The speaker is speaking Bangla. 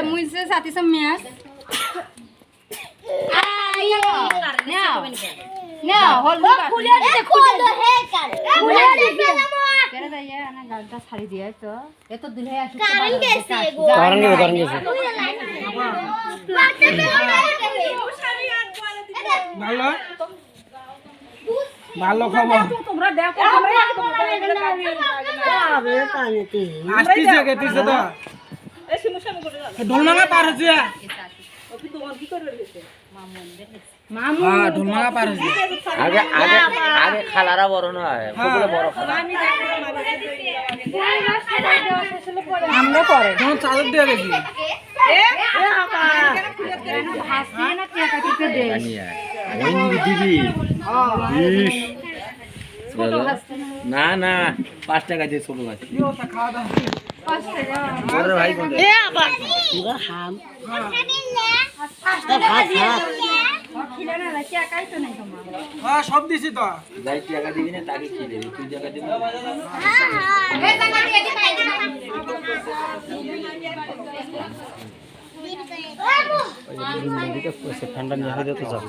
मुझसे साथी सब मैच ना होल खुले दे खोल हे कर खुले दे केरे दे ये ना गांटा छाड़ी दिया तो ये तो दुल्हे आके कारण कैसे करेंगे ভালো ভালো খবর তোমরা দেখো আরে কানেতে আসতিছে গেতিছে তো এই সমস্যা করে দাও ঢোলমাঙ্গা পার হচ্ছে ওকে তোমার কি করে দিতে মামু হ্যাঁ ঢোলমাঙ্গা পার হচ্ছে আগে খালারা বড় না হয় সকলে বড় খালা আমরা করে তোমার চাদর দিয়ে গেছি हासी ना क्या करके दे ওই দিদি না না 5 টাকা দিয়ে ছোট মাছ খাওয়া দাওয়া বড় ভাই কোন এ আপা পুরা হাম खिलाना ना क्या काई तो नहीं तुम्हारा হ্যাঁ সব দিছি তো যাই টাকা দিবি না তাকে কি দেবি তুই টাকা দিবি ঠান্ডা নিয়ে হয়ে যেতে যাবে